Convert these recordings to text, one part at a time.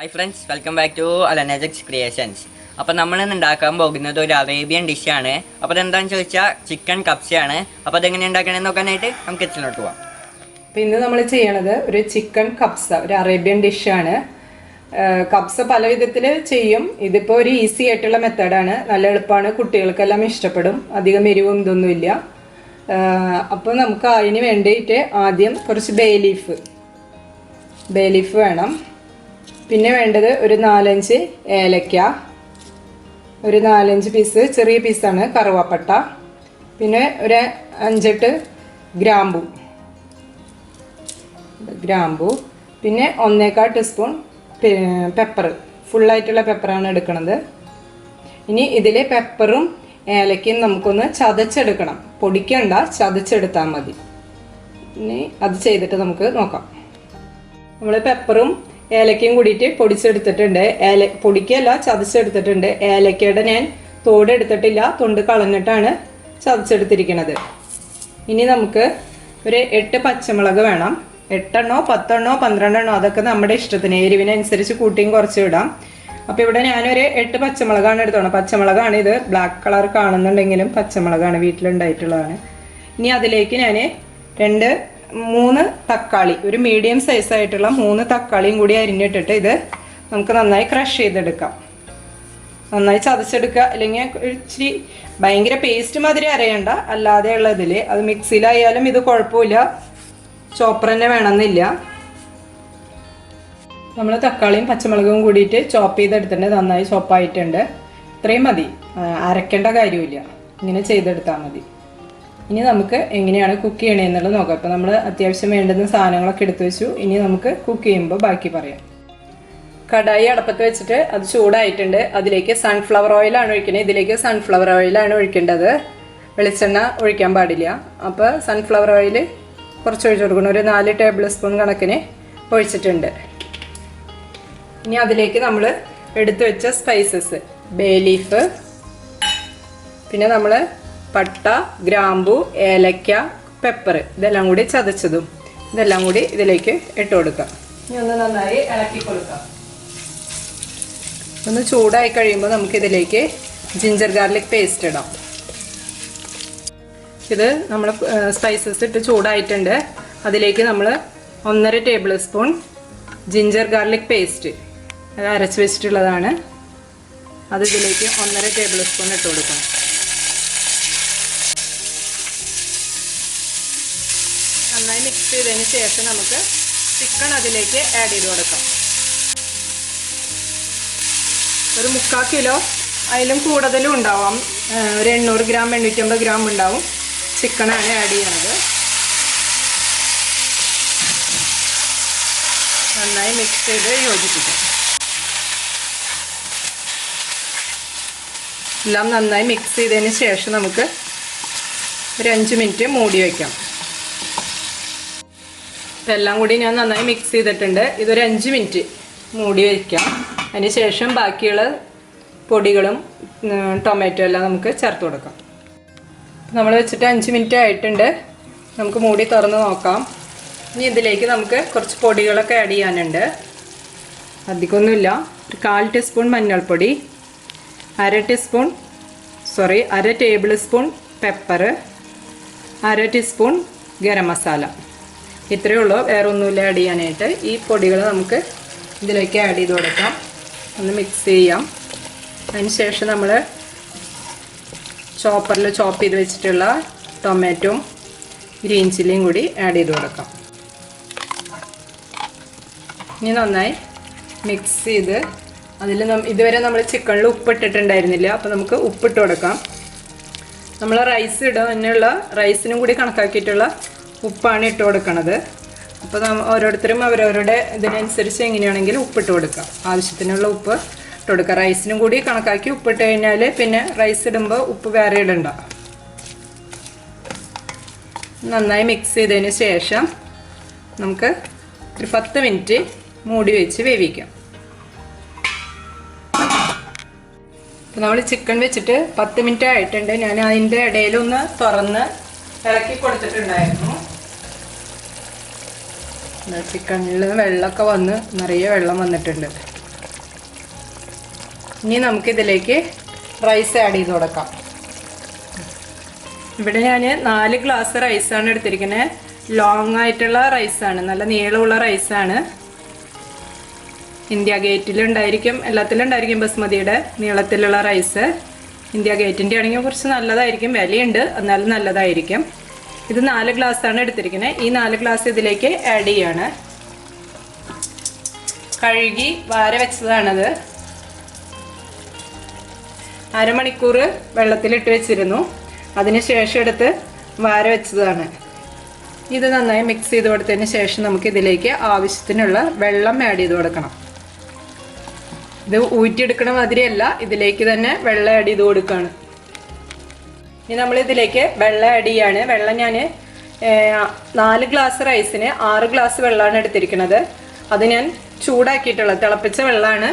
Hi friends, welcome back to Alanajek's Creations. അപ്പോൾ നമ്മൾ ഇന്ന് ഉണ്ടാക്കാൻ പോകുന്നത് ഒരു അറേബ്യൻ ഡിഷാണ്. അപ്പോൾ അതെന്താണെന്ന് ചോദിച്ചാൽ ചിക്കൻ കപ്സയാണ്. അപ്പോൾ അതെങ്ങനെ ഉണ്ടാക്കണമെന്ന് നോക്കാനായിട്ട് നമുക്ക് കിച്ചണിലോട്ട് പോകാം. അപ്പോൾ ഇന്ന് നമ്മൾ ചെയ്യണത് ഒരു ചിക്കൻ കപ്സ, ഒരു അറേബ്യൻ ഡിഷാണ്. കപ്സ പല വിധത്തിൽ ചെയ്യും. ഇതിപ്പോൾ ഒരു ഈസി ആയിട്ടുള്ള മെത്തേഡാണ്. നല്ല എളുപ്പമാണ്, കുട്ടികൾക്കെല്ലാം ഇഷ്ടപ്പെടും. അധികം എരിവും ഇതൊന്നുമില്ല. അപ്പോൾ നമുക്ക് അതിന് വേണ്ടിയിട്ട് ആദ്യം കുറച്ച് ബേ ലീഫ് വേണം. പിന്നെ വേണ്ടത് ഒരു 4-5 ഏലക്ക, ഒരു 4-5 പീസ് ചെറിയ പീസാണ് കറുവാപ്പട്ട, പിന്നെ ഒരു 5-8 ഗ്രാമ്പു, പിന്നെ 1/4 ടീസ്പൂൺ പെപ്പർ, ഫുള്ളായിട്ടുള്ള പെപ്പറാണ് എടുക്കുന്നത്. ഇനി ഇതിൽ പെപ്പറും ഏലക്കയും നമുക്കൊന്ന് ചതച്ചെടുക്കണം. പൊടിക്കണ്ട, ചതച്ചെടുത്താൽ മതി. ഇനി അത് ചെയ്തിട്ട് നമുക്ക് നോക്കാം. നമ്മൾ പെപ്പറും ഏലക്കയും കൂടിയിട്ട് പൊടിച്ചെടുത്തിട്ടുണ്ട്. പൊടിക്കല്ല, ചതച്ചെടുത്തിട്ടുണ്ട്. ഏലക്കയുടെ ഞാൻ തോട് എടുത്തിട്ടില്ല, തൊണ്ട് കളഞ്ഞിട്ടാണ് ചതച്ചെടുത്തിരിക്കുന്നത്. ഇനി നമുക്ക് ഒരു 8 പച്ചമുളക് വേണം. 8 10 12 അതൊക്കെ നമ്മുടെ ഇഷ്ടത്തിന്, എരിവിനനുസരിച്ച് കൂട്ടിയും കുറച്ച് ഇടാം. അപ്പോൾ ഇവിടെ ഞാനൊരു 8 പച്ചമുളകാണ് എടുത്തോണം. പച്ചമുളകാണ് ഇത്. ബ്ലാക്ക് കളർ കാണുന്നുണ്ടെങ്കിലും പച്ചമുളകാണ്, വീട്ടിലുണ്ടായിട്ടുള്ളതാണ്. ഇനി അതിലേക്ക് ഞാൻ 3 തക്കാളി, ഒരു മീഡിയം സൈസ് ആയിട്ടുള്ള 3 തക്കാളിയും കൂടി അരിഞ്ഞിട്ടിട്ട് ഇത് നമുക്ക് നന്നായി ക്രഷ് ചെയ്തെടുക്കാം. നന്നായി ചതച്ചെടുക്കുക. അല്ലെങ്കിൽ ഇച്ചിരി ഭയങ്കര പേസ്റ്റ് മാതിരി അരയണ്ട, അല്ലാതെ ഉള്ളതിൽ അത് മിക്സിയിലായാലും ഇത് കുഴപ്പമില്ല, ചോപ്പർ തന്നെ വേണമെന്നില്ല. നമ്മൾ തക്കാളിയും പച്ചമുളകും കൂടിയിട്ട് ചോപ്പ് ചെയ്തെടുത്തിട്ടുണ്ട്. നന്നായി ചോപ്പായിട്ടുണ്ട്. ഇത്രയും മതി, അരക്കേണ്ട കാര്യമില്ല. ഇങ്ങനെ ചെയ്തെടുത്താൽ മതി. ഇനി നമുക്ക് എങ്ങനെയാണ് കുക്ക് ചെയ്യണമെന്നുള്ളത് നോക്കാം. അപ്പോൾ നമ്മൾ അത്യാവശ്യം വേണ്ടുന്ന സാധനങ്ങളൊക്കെ എടുത്തു വെച്ചു. ഇനി നമുക്ക് കുക്ക് ചെയ്യുമ്പോൾ ബാക്കി പറയാം. കടായി അടപ്പത്ത് വെച്ചിട്ട് അത് ചൂടായിട്ടുണ്ട്. അതിലേക്ക് സൺഫ്ലവർ ഓയിലാണ് ഒഴിക്കുന്നത്. ഇതിലേക്ക് സൺഫ്ലവർ ഓയിലാണ് ഒഴിക്കേണ്ടത്, വെളിച്ചെണ്ണ ഒഴിക്കാൻ പാടില്ല. അപ്പോൾ സൺഫ്ലവർ ഓയിൽ കുറച്ച് ഒഴിച്ചു കൊടുക്കണം. ഒരു 4 ടേബിൾ സ്പൂൺ കണക്കിന് ഒഴിച്ചിട്ടുണ്ട്. ഇനി അതിലേക്ക് നമ്മൾ എടുത്തു വെച്ച സ്പൈസസ്, ബേ ലീഫ്, പിന്നെ നമ്മൾ പട്ട, ഗ്രാമ്പു, ഏലക്ക, പെപ്പർ, ഇതെല്ലാം കൂടി ചതച്ചതും ഇതെല്ലാം കൂടി ഇതിലേക്ക് ഇട്ട് കൊടുക്കാം. ഇനി ഒന്ന് നന്നായി ഇളക്കി കൊടുക്കാം. ഒന്ന് ചൂടായി കഴിയുമ്പോൾ നമുക്കിതിലേക്ക് ജിഞ്ചർ ഗാർലിക് പേസ്റ്റ് ഇടാം. ഇത് നമ്മൾ സ്പൈസസ് ഇട്ട് ചൂടായിട്ടുണ്ട്. അതിലേക്ക് നമ്മൾ 1.5 table spoon ginger garlic paste, അത് അരച്ച് വെച്ചിട്ടുള്ളതാണ്. അത് ഇതിലേക്ക് 1.5 ടേബിൾ സ്പൂൺ ഇട്ട് കൊടുക്കണം. നന്നായി മിക്സ് ചെയ്തതിന് ശേഷം നമുക്ക് ചിക്കൻ അതിലേക്ക് ആഡ് ചെയ്ത് കൊടുക്കാം. ഒരു 3/4 കിലോ, അതിലും കൂടുതലും ഉണ്ടാവാം. ഒരു 800 ഗ്രാം 850 ഗ്രാം ഉണ്ടാവും ചിക്കനാണ് ആഡ് ചെയ്യണത്. നന്നായി മിക്സ് ചെയ്ത് യോജിപ്പിക്കാം. എല്ലാം നന്നായി മിക്സ് ചെയ്തതിന് ശേഷം നമുക്ക് ഒരു 5 മിനിറ്റ് മൂടി വയ്ക്കാം. ഇപ്പം എല്ലാം കൂടി ഞാൻ നന്നായി മിക്സ് ചെയ്തിട്ടുണ്ട്. ഇതൊരു 5 മിനിറ്റ് മൂടി വയ്ക്കാം. അതിന് ശേഷം ബാക്കിയുള്ള പൊടികളും ടൊമാറ്റോ എല്ലാം നമുക്ക് ചേർത്ത് കൊടുക്കാം. നമ്മൾ വെച്ചിട്ട് 5 മിനിറ്റ് ആയിട്ടുണ്ട്. നമുക്ക് മൂടി തുറന്ന് നോക്കാം. ഇനി ഇതിലേക്ക് നമുക്ക് കുറച്ച് പൊടികളൊക്കെ ആഡ് ചെയ്യാനുണ്ട്. അധികമൊന്നുമില്ല. ഒരു 1/4 ടീസ്പൂൺ മഞ്ഞൾപ്പൊടി, 1/2 table spoon pepper, 1/2 teaspoon garam masala. ഇത്രയേ ഉള്ളൂ, വേറെ ഒന്നുമില്ല ആഡ് ചെയ്യാനായിട്ട്. ഈ പൊടികൾ നമുക്ക് ഇതിലേക്ക് ആഡ് ചെയ്ത് കൊടുക്കാം. ഒന്ന് മിക്സ് ചെയ്യാം. അതിന് ശേഷം നമ്മൾ ചോപ്പറിൽ ചോപ്പ് ചെയ്ത് വെച്ചിട്ടുള്ള ടൊമാറ്റോയും ഗ്രീൻ ചില്ലിയും കൂടി ആഡ് ചെയ്ത് കൊടുക്കാം. ഇനി നന്നായി മിക്സ് ചെയ്ത് അതിൽ ഇതുവരെ നമ്മൾ ചിക്കനിൽ ഉപ്പിട്ടിട്ടുണ്ടായിരുന്നില്ല. അപ്പോൾ നമുക്ക് ഉപ്പിട്ട് കൊടുക്കാം. നമ്മൾ റൈസ് ഇടാനുള്ള റൈസിനും കൂടി കണക്കാക്കിയിട്ടുള്ള ഉപ്പാണ് ഇട്ട് കൊടുക്കണത്. അപ്പോൾ ഓരോരുത്തരും അവരവരുടെ ഇതിനനുസരിച്ച് എങ്ങനെയാണെങ്കിലും ഉപ്പിട്ട് കൊടുക്കാം. ആവശ്യത്തിനുള്ള ഉപ്പ് ഇട്ട് കൊടുക്കുക. റൈസിനും കൂടി കണക്കാക്കി ഉപ്പിട്ട് കഴിഞ്ഞാൽ പിന്നെ റൈസ് ഇടുമ്പോൾ ഉപ്പ് വേറെ ഇടണ്ട. നന്നായി മിക്സ് ചെയ്തതിന് ശേഷം നമുക്ക് ഒരു 10 മിനിറ്റ് മൂടി വെച്ച് വേവിക്കാം. അപ്പോൾ നമ്മൾ ചിക്കൻ വെച്ചിട്ട് 10 മിനിറ്റ് ആയിട്ടുണ്ട്. ഞാൻ അതിൻ്റെ ഇടയിലൊന്ന് തുറന്ന് ഇളക്കി കൊടുത്തിട്ടുണ്ടായിരുന്നു. ചിക്കനിൽ വെള്ളമൊക്കെ വന്ന് നിറയെ വെള്ളം വന്നിട്ടുണ്ട്. ഇനി നമുക്കിതിലേക്ക് റൈസ് ആഡ് ചെയ്ത് കൊടുക്കാം. ഇവിടെ ഞാൻ 4 ഗ്ലാസ് റൈസാണ് എടുത്തിരിക്കുന്നത്. ലോങ് ആയിട്ടുള്ള റൈസാണ്, നല്ല നീളമുള്ള റൈസാണ്. ഇന്ത്യ ഗേറ്റിലുണ്ടായിരിക്കും, എല്ലാത്തിലും ഉണ്ടായിരിക്കും ബസ്മതിയുടെ നീളത്തിലുള്ള റൈസ്. ഇന്ത്യ ഗേറ്റിൻ്റെ ആണെങ്കിൽ കുറച്ച് നല്ലതായിരിക്കും, വിലയുണ്ട് എന്നാലും നല്ലതായിരിക്കും. ഇത് 4 ഗ്ലാസ്സാണ് എടുത്തിരിക്കുന്നത്. ഈ 4 ഗ്ലാസ് ഇതിലേക്ക് ആഡ് ചെയ്യാണ്. കഴുകി വാര വെച്ചതാണത്. അരമണിക്കൂർ വെള്ളത്തിലിട്ട് വെച്ചിരുന്നു, അതിന് ശേഷം എടുത്ത് വാര വെച്ചതാണ്. ഇത് നന്നായി മിക്സ് ചെയ്ത് കൊടുത്തതിന് ശേഷം നമുക്ക് ഇതിലേക്ക് ആവശ്യത്തിനുള്ള വെള്ളം ആഡ് ചെയ്ത് കൊടുക്കണം. ഇത് ഊറ്റിയെടുക്കണ മാതിരിയല്ല, ഇതിലേക്ക് തന്നെ വെള്ളം ആഡ് ചെയ്ത് കൊടുക്കുകയാണ്. ഇനി നമ്മൾ ഇതിലേക്ക് വെള്ളം ആഡ് ചെയ്യാണ്. വെള്ളം ഞാൻ 4 ഗ്ലാസ് റൈസിന് 6 ഗ്ലാസ് വെള്ളമാണ് എടുത്തിരിക്കുന്നത്. അത് ഞാൻ ചൂടാക്കിയിട്ടുള്ളത്, തിളപ്പിച്ച വെള്ളമാണ്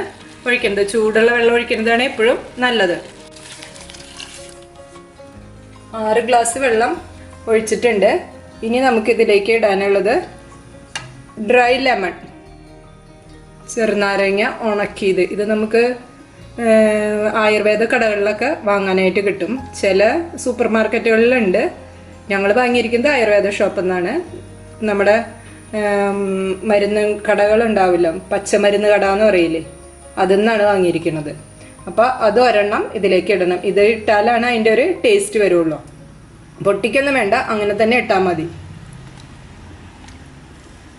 ഒഴിക്കുന്നത്. ചൂടുള്ള വെള്ളം ഒഴിക്കുന്നതാണ് എപ്പോഴും നല്ലത്. 6 ഗ്ലാസ് വെള്ളം ഒഴിച്ചിട്ടുണ്ട്. ഇനി നമുക്കിതിലേക്ക് ഇടാനുള്ളത് ഡ്രൈ ലെമൺ, ചെറുനാരങ്ങ ഉണക്കിയത്. ഇത് നമുക്ക് ആയുർവേദ കടകളിലൊക്കെ വാങ്ങാനായിട്ട് കിട്ടും, ചില സൂപ്പർ മാർക്കറ്റുകളിലുണ്ട്. ഞങ്ങൾ വാങ്ങിയിരിക്കുന്നത് ആയുർവേദ ഷോപ്പിൽ നിന്നാണ്. നമ്മുടെ മരുന്ന് കടകളുണ്ടാവില്ല, പച്ചമരുന്ന് കട എന്ന് പറയില്ലേ, അതിൽ നിന്നാണ് വാങ്ങിയിരിക്കുന്നത്. അപ്പോൾ അത് ഒരെണ്ണം ഇതിലേക്ക് ഇടണം. ഇത് ഇട്ടാലാണ് അതിൻ്റെ ഒരു ടേസ്റ്റ് വരുള്ളൂ. പൊട്ടിക്കൊന്നും വേണ്ട, അങ്ങനെ തന്നെ ഇട്ടാൽ മതി.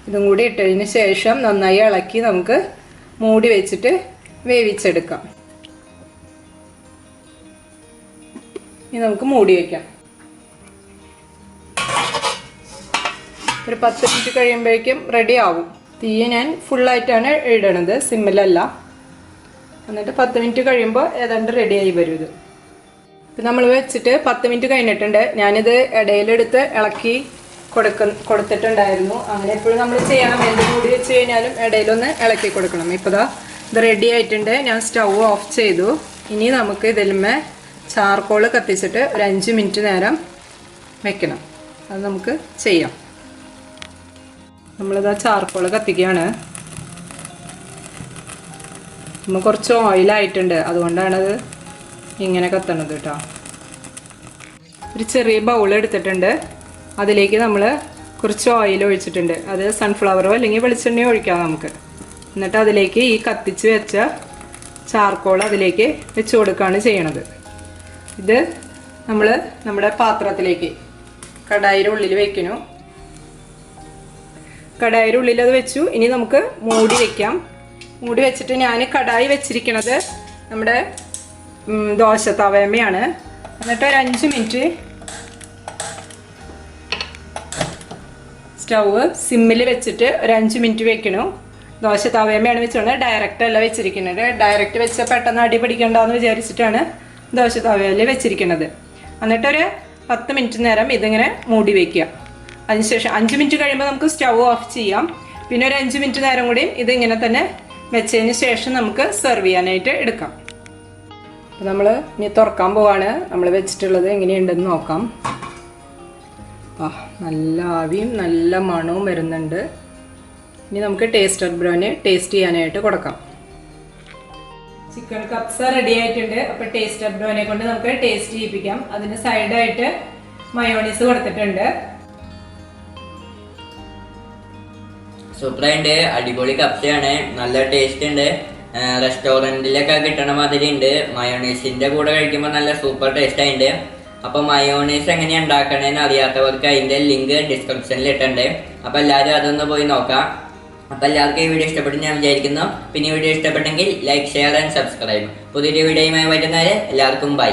ഇതും കൂടി ഇട്ടതിന് ശേഷം നന്നായി ഇളക്കി നമുക്ക് മൂടി വെച്ചിട്ട് വേവിച്ചെടുക്കാം. ഇനി നമുക്ക് മൂടി വയ്ക്കാം. ഒരു 10 മിനിറ്റ് കഴിയുമ്പോഴേക്കും റെഡി ആവും. തീ ഞാൻ ഫുള്ളായിട്ടാണ് ഇടണത്, സിമ്മിലല്ല. എന്നിട്ട് 10 മിനിറ്റ് കഴിയുമ്പോൾ ഏതാണ്ട് റെഡിയായി വരും ഇത്. ഇപ്പം നമ്മൾ വെച്ചിട്ട് 10 മിനിറ്റ് കഴിഞ്ഞിട്ടുണ്ട്. ഞാനിത് ഇടയിലെടുത്ത് ഇളക്കി കൊടുത്തിട്ടുണ്ടായിരുന്നു. അങ്ങനെ എപ്പോഴും നമ്മൾ ചെയ്യണം. എന്ത് മൂടി വെച്ച് കഴിഞ്ഞാലും ഇടയിലൊന്ന് ഇളക്കി കൊടുക്കണം. ഇപ്പോൾ ഇത് റെഡി ആയിട്ടുണ്ട്. ഞാൻ സ്റ്റൗ ഓഫ് ചെയ്തു. ഇനി നമുക്ക് ഇതിലുമേ ചാർക്കോൾ കത്തിച്ചിട്ട് ഒരു 5 മിനിറ്റ് നേരം വെക്കണം. അത് നമുക്ക് ചെയ്യാം. നമ്മളിതാ ചാർക്കോൾ കത്തിക്കുകയാണ്. നമ്മൾ കുറച്ച് ഓയിലായിട്ടുണ്ട്, അതുകൊണ്ടാണത് ഇങ്ങനെ കത്തണത് കേട്ടോ. ഒരു ചെറിയ ബൗൾ എടുത്തിട്ടുണ്ട്, അതിലേക്ക് നമ്മൾ കുറച്ച് ഓയിൽ ഒഴിച്ചിട്ടുണ്ട്. അത് സൺഫ്ലവറോ അല്ലെങ്കിൽ വെളിച്ചെണ്ണയോ ഒഴിക്കാം നമുക്ക്. എന്നിട്ട് അതിലേക്ക് ഈ കത്തിച്ച് വെച്ച ചാർക്കോൾ അതിലേക്ക് വെച്ച് കൊടുക്കുകയാണ് ചെയ്യണത്. ഇത് നമ്മൾ നമ്മുടെ പാത്രത്തിലേക്ക് കടായിയുടെ ഉള്ളിൽ വെക്കണം. കടായിയുടെ ഉള്ളിൽ അത് വെച്ചു. ഇനി നമുക്ക് മൂടി വയ്ക്കാം. മൂടി വെച്ചിട്ട് ഞാൻ കടായി വെച്ചിരിക്കുന്നത് നമ്മുടെ ദോശ തവയമ്മയാണ്. എന്നിട്ട് ഒരു 5 മിനിറ്റ് സ്റ്റൗവ് സിമ്മിൽ വെച്ചിട്ട് ഒരു 5 മിനിറ്റ് വെക്കണം. ദോശ തവയമ്മയാണ് വെച്ചുകൊണ്ട് ഡയറക്റ്റ് അല്ല വെച്ചിരിക്കുന്നത്. ഡയറക്റ്റ് വെച്ച പെട്ടെന്ന് അടി പിടിക്കണ്ടെന്ന് വിചാരിച്ചിട്ടാണ് ദോശ തവയിൽ വെച്ചിരിക്കുന്നത്. എന്നിട്ടൊരു 10 മിനിറ്റ് നേരം ഇതിങ്ങനെ മൂടി വയ്ക്കുക. അതിനുശേഷം 5 മിനിറ്റ് കഴിയുമ്പോൾ നമുക്ക് സ്റ്റൗ ഓഫ് ചെയ്യാം. പിന്നെ ഒരു 5 മിനിറ്റ് നേരം കൂടിയും ഇതിങ്ങനെ തന്നെ വെച്ചതിന് ശേഷം നമുക്ക് സെർവ് ചെയ്യാനായിട്ട് എടുക്കാം. അപ്പോൾ നമ്മൾ ഇനി തുറക്കാൻ പോവാണ്. നമ്മൾ വെച്ചിട്ടുള്ളത് എങ്ങനെയുണ്ടെന്ന് നോക്കാം. നല്ല ആവിയും നല്ല മണവും വരുന്നുണ്ട്. ഇനി നമുക്ക് ടേസ്റ്റർ ബ്രോന് ടേസ്റ്റ് ചെയ്യാനായിട്ട് കൊടുക്കാം. ചിക്കൻ കപ്സ റെഡി ആയിട്ടുണ്ട്. അപ്പോൾ ടേസ്റ്റർ ബ്രോനെ കൊണ്ട് നമുക്ക് ടേസ്റ്റ് ചെയ്യിപ്പിക്കാം. അതിന് സൈഡായിട്ട് മയോണീസ് കൊടുത്തിട്ടുണ്ട്. സൂപ്പറായിട്ട് അടിപൊളി കപ്സയാണ്, നല്ല ടേസ്റ്റ് ഉണ്ട്. റെസ്റ്റോറൻറ്റിലൊക്കെ കിട്ടണ മാതിരി ഉണ്ട്. മയോണൈസിൻ്റെ കൂടെ കഴിക്കുമ്പോൾ നല്ല സൂപ്പർ ടേസ്റ്റ് ആയിട്ടുണ്ട്. അപ്പോൾ മയോണൈസ് എങ്ങനെയാണ് ഉണ്ടാക്കണേന്ന് അറിയാത്തവർക്ക് അതിൻ്റെ ലിങ്ക് ഡിസ്ക്രിപ്ഷനിൽ ഇട്ടുണ്ട്. അപ്പോൾ എല്ലാവരും അതൊന്ന് പോയി നോക്കാം. അപ്പോൾ എല്ലാവർക്കും ഈ വീഡിയോ ഇഷ്ടപ്പെട്ടു ഞാൻ വിചാരിക്കുന്നു. പിന്നെ ഈ വീഡിയോ ഇഷ്ടപ്പെട്ടെങ്കിൽ ലൈക്ക്, ഷെയർ ആൻഡ് സബ്സ്ക്രൈബ്. പുതിയൊരു വീഡിയോയുമായി വരുന്നവരെ എല്ലാവർക്കും ബൈ.